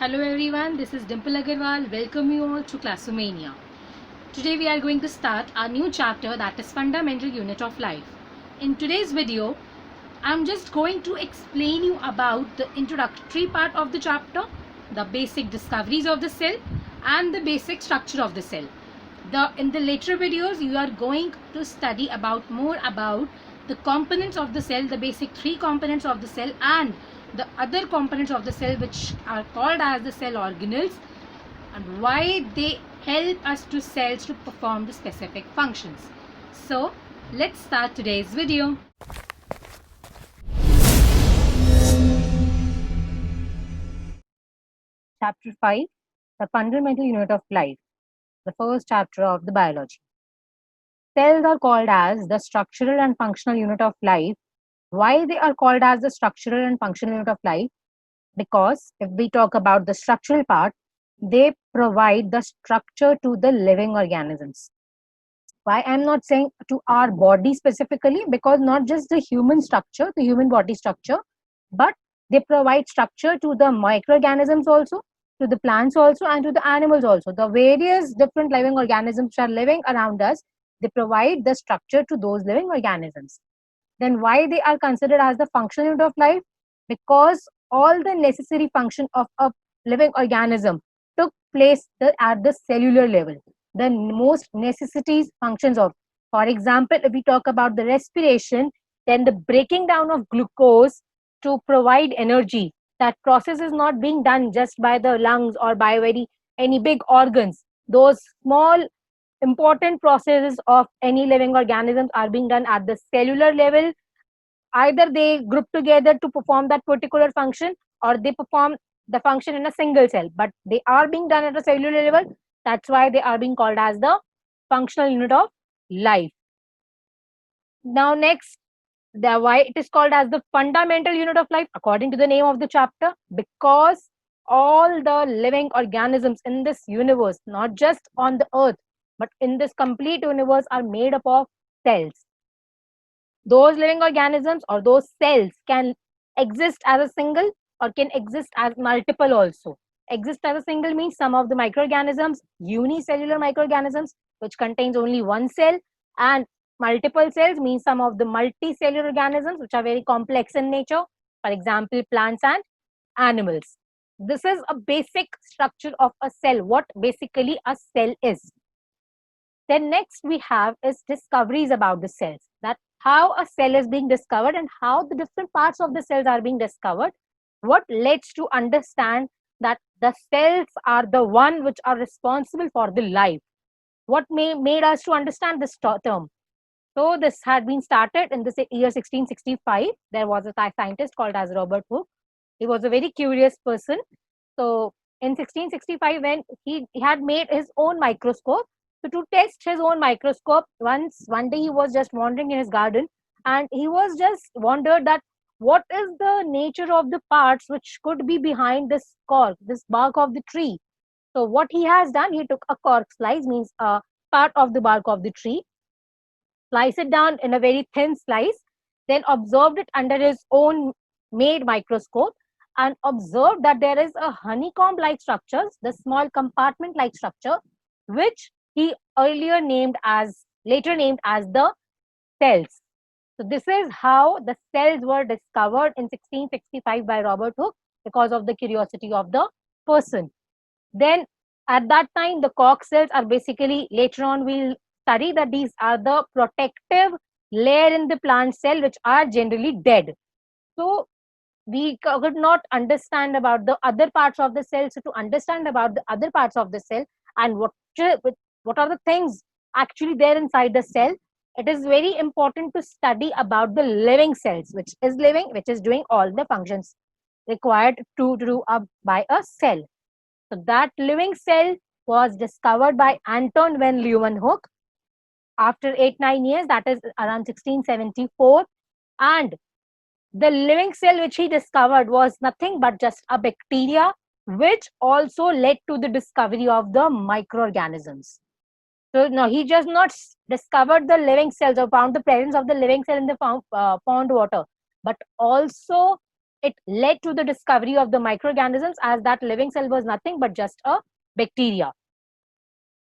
Hello everyone, this is Dimple Agarwal. Welcome you all to Classomania. Today we are going to start our new chapter, that is Fundamental Unit of Life. In today's video, I'm just going to explain you about the introductory part of the chapter, the basic discoveries of the cell and the basic structure of the cell. In the later videos, you are going to study more about the components of the cell, the basic three components of the cell and the other components of the cell which are called as the cell organelles and why they help us to cells to perform the specific functions. So let's start today's video. Chapter 5, the fundamental unit of life, the first chapter of the biology. Cells are called as the structural and functional unit of life. Why they are called as the structural and functional unit of life? Because if we talk about the structural part, they provide the structure to the living organisms. Why I'm not saying to our body specifically, because not just the human structure, the human body structure, but they provide structure to the microorganisms also, to the plants also, and to the animals also. The various different living organisms which are living around us, they provide the structure to those living organisms. Then why they are considered as the functional unit of life? Because all the necessary function of a living organism took place at the cellular level. The most necessities functions of, for example, if we talk about the respiration, then the breaking down of glucose to provide energy, that process is not being done just by the lungs or by any big organs. Those small important processes of any living organisms are being done at the cellular level. Either they group together to perform that particular function or they perform the function in a single cell, but they are being done at a cellular level. That's why they are being called as the functional unit of life. Now next, why it is called as the fundamental unit of life according to the name of the chapter, because all the living organisms in this universe, not just on the earth but in this complete universe, are made up of cells. Those living organisms or those cells can exist as a single or can exist as multiple also. Exist as a single means some of the microorganisms, unicellular microorganisms, which contains only one cell, and multiple cells means some of the multicellular organisms which are very complex in nature, for example, plants and animals. This is a basic structure of a cell, what basically a cell is. Then next we have is discoveries about the cells, that how a cell is being discovered and how the different parts of the cells are being discovered. What leads to understand that the cells are the one which are responsible for the life. What made us to understand this term? So this had been started in the year 1665. There was a scientist called as Robert Hooke. He was a very curious person. So in 1665, when he had made his own microscope, so to test his own microscope, one day he was just wandering in his garden and he was just wondered that what is the nature of the parts which could be behind this cork, this bark of the tree. So what he has done, he took a cork slice, means a part of the bark of the tree, slice it down in a very thin slice, then observed it under his own made microscope and observed that there is a honeycomb like structures, the small compartment like structure, which he later named as the cells. So this is how the cells were discovered in 1665 by Robert Hooke because of the curiosity of the person. Then at that time, the cork cells are basically, later on we'll study that these are the protective layer in the plant cell which are generally dead. So we could not understand about the other parts of the cell. So to understand about the other parts of the cell and what are the things actually there inside the cell, it is very important to study about the living cells, which is living, which is doing all the functions required to do by a cell. So that living cell was discovered by Anton van Leeuwenhoek after 8-9 years, that is around 1674. And the living cell which he discovered was nothing but just a bacteria, which also led to the discovery of the microorganisms. So no, he just not discovered the living cells or found the presence of the living cell in the pond water, but also it led to the discovery of the microorganisms, as that living cell was nothing but just a bacteria.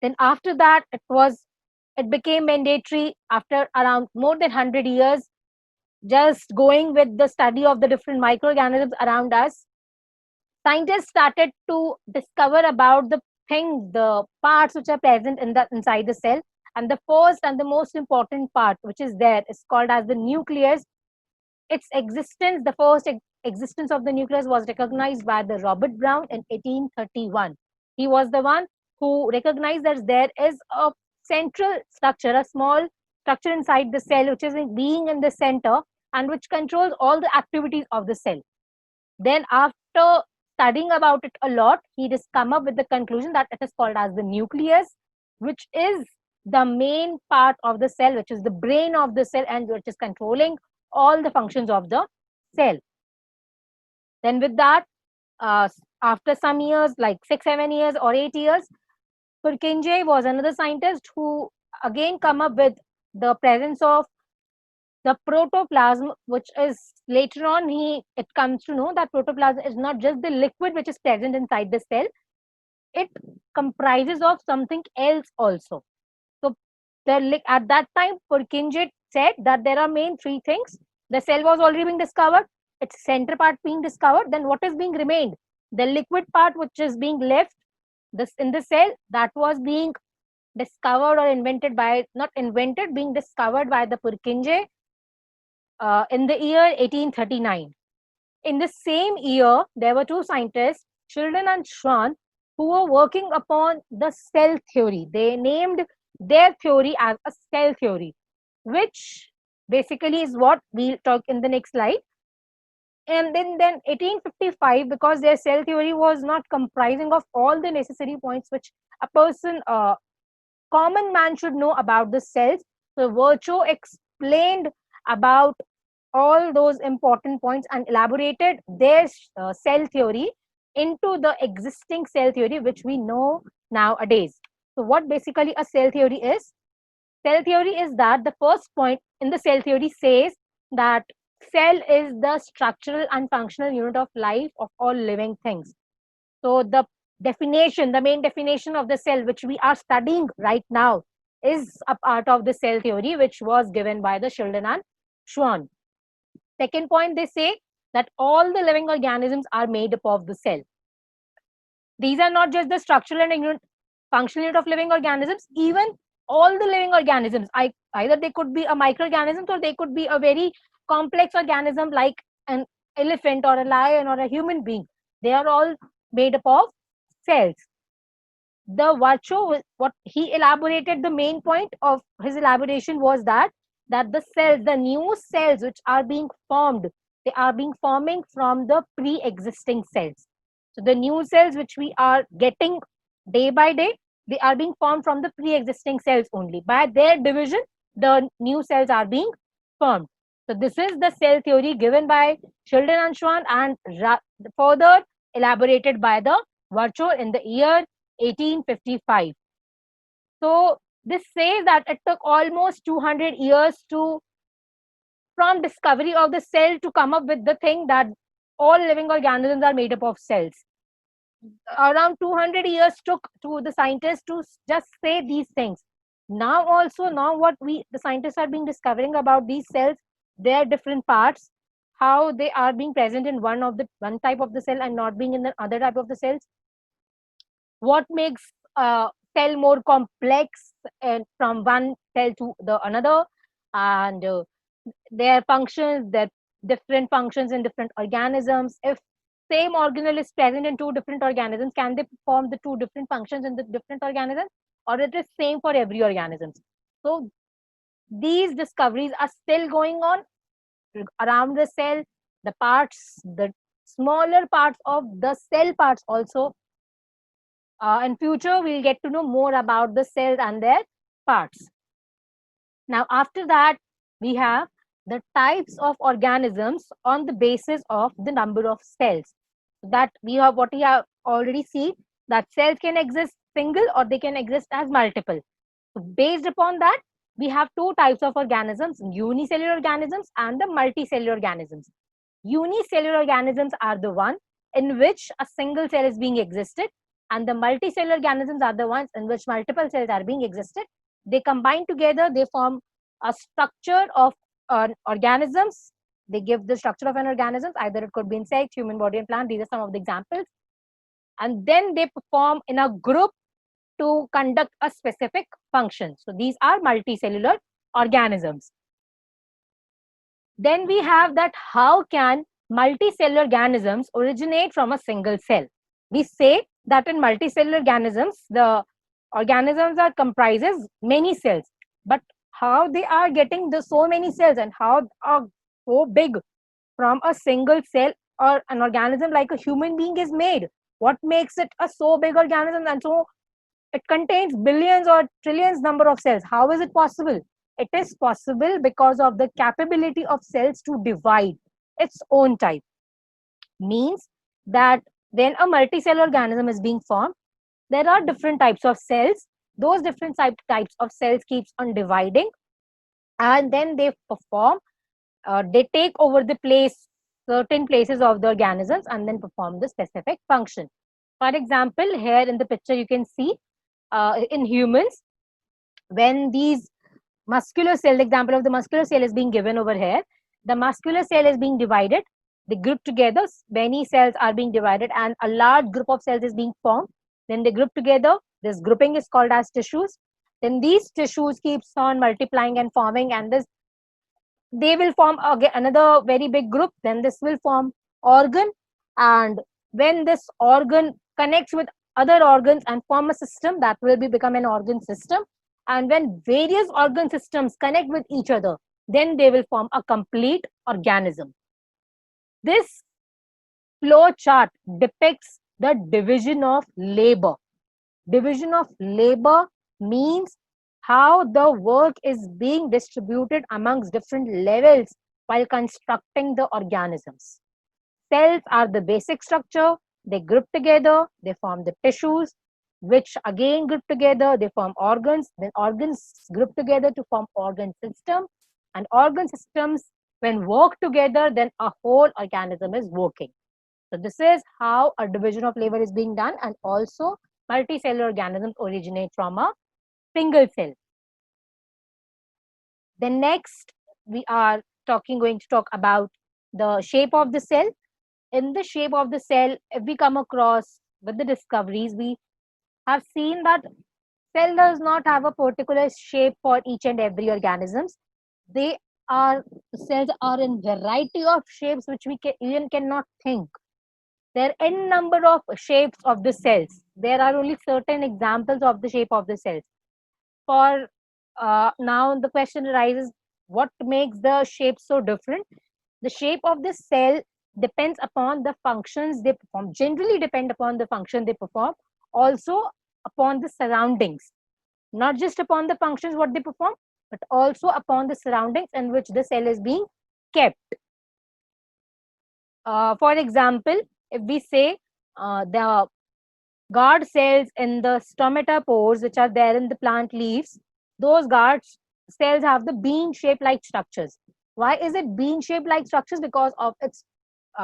Then after that, it became mandatory after around more than 100 years, just going with the study of the different microorganisms around us. Scientists started to discover about the things, the parts which are present in the inside the cell. And the first and the most important part which is there is called as the nucleus. Its existence, the first existence of the nucleus was recognized by the Robert Brown in 1831. He was the one who recognized that there is a central structure, a small structure inside the cell, which is being in the center and which controls all the activities of the cell. Then after studying about it a lot, he just come up with the conclusion that it is called as the nucleus, which is the main part of the cell, which is the brain of the cell and which is controlling all the functions of the cell. Then with that, after some years, like 6, 7 years or 8 years, Purkinje was another scientist who again come up with the presence of the protoplasm, which is later on it comes to know that protoplasm is not just the liquid which is present inside the cell, it comprises of something else also. So at that time, Purkinje said that there are main three things. The cell was already being discovered, its center part being discovered, then what is being remained? The liquid part which is being left in the cell, that was being discovered or invented by, not invented, being discovered by the Purkinje in the year 1839. In the same year, there were two scientists, Schilden and Schwann, who were working upon the cell theory. They named their theory as a cell theory, which basically is what we'll talk in the next slide. And then 1855, because their cell theory was not comprising of all the necessary points which a person, common man should know about the cells. So Virchow explained about all those important points and elaborated their cell theory into the existing cell theory which we know nowadays. So what basically a cell theory is? Cell theory is that the first point in the cell theory says that cell is the structural and functional unit of life of all living things. So the main definition of the cell which we are studying right now is a part of the cell theory which was given by the Schilden and Schwann. Second point, they say that all the living organisms are made up of the cell. These are not just the structural and functional unit of living organisms, even all the living organisms, either they could be a microorganism or they could be a very complex organism like an elephant or a lion or a human being. They are all made up of cells. The Virchow, what he elaborated, the main point of his elaboration was that the cells, the new cells which are being formed, they are being forming from the pre-existing cells. So the new cells which we are getting day by day, they are being formed from the pre-existing cells only. By their division, the new cells are being formed. So this is the cell theory given by Schilden and Schwann and further elaborated by the Virchow in the year 1855. So this says that it took almost 200 years from discovery of the cell to come up with the thing that all living organisms are made up of cells. Around 200 years took to the scientists to just say these things. Now what the scientists are being discovering about these cells, their different parts, how they are being present in one type of the cell and not being in the other type of the cells. What makes a cell more complex from one cell to the another, and their functions, their different functions in different organisms. If same organelle is present in two different organisms, can they perform the two different functions in the different organisms, or it is same for every organism? So these discoveries are still going on around the cell, the parts, the smaller parts of the cell parts also. In future, we'll get to know more about the cells and their parts. Now, after that, we have the types of organisms on the basis of the number of cells. That we have already seen, that cells can exist single or they can exist as multiple. So based upon that, we have two types of organisms, unicellular organisms and the multicellular organisms. Unicellular organisms are the one in which a single cell is being existed, and the multicellular organisms are the ones in which multiple cells are being existed. They combine together, they form a structure of organisms. They give the structure of an organism, either it could be insect, human body, and plant. These are some of the examples. And then they perform in a group to conduct a specific function. So these are multicellular organisms. Then we have that how can multicellular organisms originate from a single cell? We say that in multicellular organisms, the organisms are comprises many cells, but how they are getting the so many cells and how are so big from a single cell, or an organism like a human being is made? What makes it a so big organism and so it contains billions or trillions number of cells? How is it possible? It is possible because of the capability of cells to divide its own type. Means that when a multicellular organism is being formed, there are different types of cells. Those different types of cells keeps on dividing, and then they perform, they take over the place, certain places of the organisms, and then perform the specific function. For example, here in the picture you can see in humans, when these muscular cell, the example of the muscular cell is being given over here, the muscular cell is being divided, they group together, many cells are being divided and a large group of cells is being formed. Then they group together, this grouping is called as tissues. Then these tissues keeps on multiplying and forming, and this they will form again another very big group. Then this will form organ, and when this organ connects with other organs and form a system, that will become an organ system. And when various organ systems connect with each other, then they will form a complete organism. This flow chart depicts the division of labor. Division of labor means how the work is being distributed amongst different levels while constructing the organisms. Cells are the basic structure. They group together, they form the tissues, which again group together, they form organs. Then organs group together to form organ system. And organ systems, when work together, then a whole organism is working. So this is how a division of labor is being done, and also multicellular organisms originate from a single cell. Then next, we are going to talk about the shape of the cell. In the shape of the cell, if we come across with the discoveries, we have seen that cell does not have a particular shape for each and every organisms. Cells are in variety of shapes which we even cannot think. There are n number of shapes of the cells. There are only certain examples of the shape of the cells. For now, the question arises, what makes the shape so different? The shape of the cell depends upon the functions they perform, generally depend upon the function they perform, also upon the surroundings, not just upon the functions what they perform, but also upon the surroundings in which the cell is being kept. For example, if we say the guard cells in the stomata pores which are there in the plant leaves, those guard cells have the bean shaped like structures. Why is it bean shaped like structures? Because of its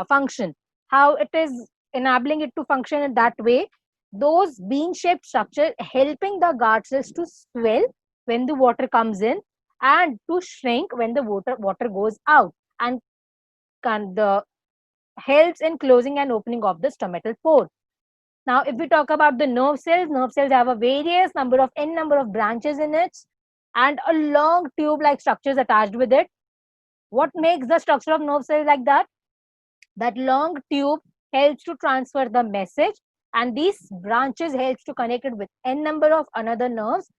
function, how it is enabling it to function in that way. Those bean shaped structures helping the guard cells to swell when the water comes in and to shrink when the water goes out, and the helps in closing and opening of the stomatal pore. Now, if we talk about the nerve cells have a various number of n number of branches in it and a long tube-like structures attached with it. What makes the structure of nerve cells like that? That long tube helps to transfer the message, and these branches helps to connect it with n number of another nerves,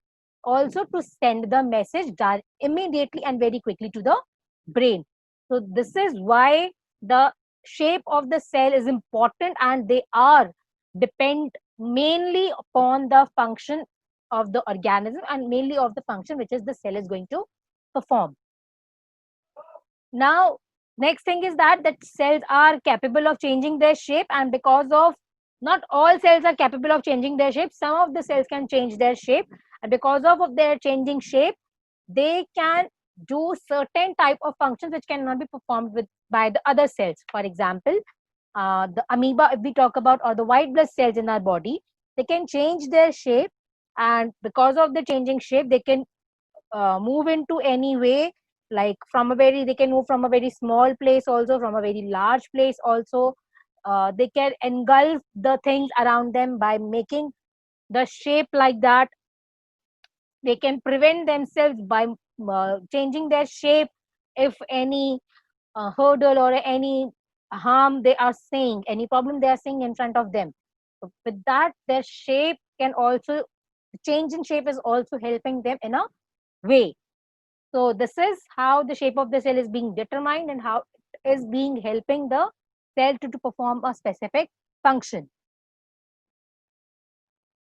also to send the message immediately and very quickly to the brain. So this is why the shape of the cell is important, and they are depend mainly upon the function of the organism and mainly of the function which is the cell is going to perform. Now, next thing is that cells are capable of changing their shape, and because of not all cells are capable of changing their shape, some of the cells can change their shape, and because of their changing shape, they can do certain type of functions which cannot be performed with by the other cells. For example, the amoeba, if we talk about, or the white blood cells in our body, they can change their shape, and because of the changing shape, they can move into any way, like they can move from a very small place also, from a very large place also. They can engulf the things around them by making the shape like that. They can prevent themselves by changing their shape if any hurdle or any harm they are seeing, any problem they are seeing in front of them. So with that, their shape can also, change in shape is also helping them in a way. So this is how the shape of the cell is being determined and how it is being helping the cell to perform a specific function.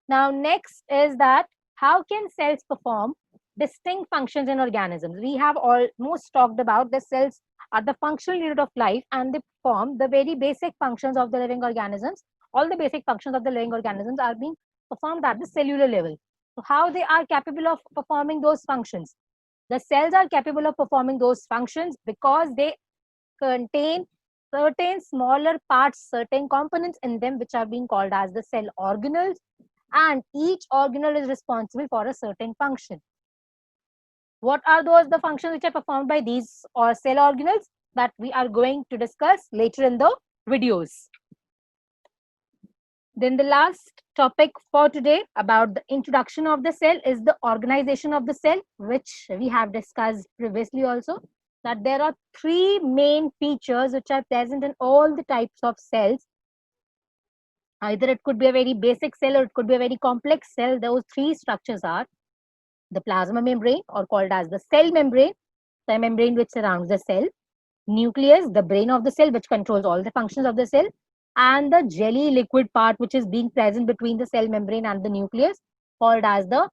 Now next is that how can cells perform distinct functions in organisms? We have almost talked about the cells are the functional unit of life, and they perform the very basic functions of the living organisms. All the basic functions of the living organisms are being performed at the cellular level. So how they are capable of performing those functions? The cells are capable of performing those functions because they contain certain smaller parts, certain components in them, which are being called as the cell organelles, and each organelle is responsible for a certain function. What are the functions which are performed by these or cell organelles that we are going to discuss later in the videos. Then the last topic for today about the introduction of the cell is the organization of the cell, which we have discussed previously also, that there are three main features which are present in all the types of cells. Either it could be a very basic cell or it could be a very complex cell. Those three structures are the plasma membrane, or called as the cell membrane, the membrane which surrounds the cell; nucleus, the brain of the cell, which controls all the functions of the cell; and the jelly liquid part which is being present between the cell membrane and the nucleus, called as the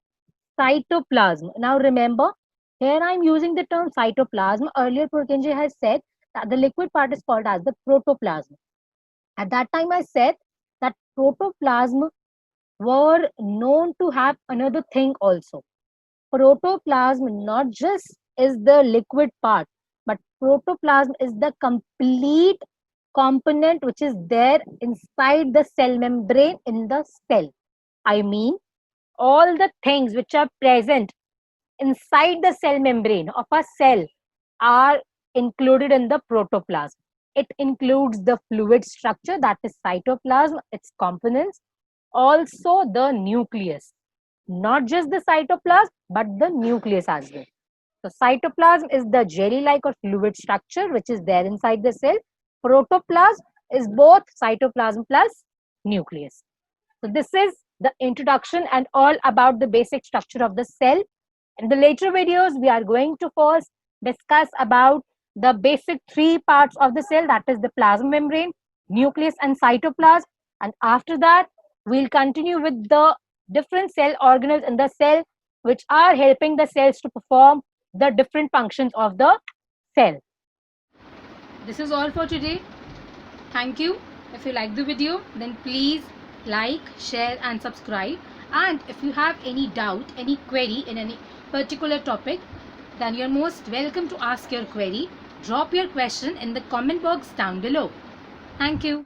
cytoplasm. Now remember, here I am using the term cytoplasm. Earlier Purkinje has said that the liquid part is called as the protoplasm. At that time I said that protoplasm were known to have another thing also. Protoplasm not just is the liquid part, but protoplasm is the complete component which is there inside the cell membrane in the cell. I mean, all the things which are present inside the cell membrane of a cell are included in the protoplasm. It includes the fluid structure, that is cytoplasm, its components, also the nucleus. Not just the cytoplasm, but the nucleus as well. So cytoplasm is the jelly-like or fluid structure which is there inside the cell. Protoplasm is both cytoplasm plus nucleus. So this is the introduction and all about the basic structure of the cell. In the later videos, we are going to first discuss about the basic three parts of the cell, that is the plasma membrane, nucleus and cytoplasm. And after that, we'll continue with the different cell organelles in the cell which are helping the cells to perform the different functions of the cell. This is all for today. Thank you. If you like the video, then please like, share and subscribe. And if you have any doubt, any query in any particular topic, then you're most welcome to ask your query. Drop your question in the comment box down below. Thank you.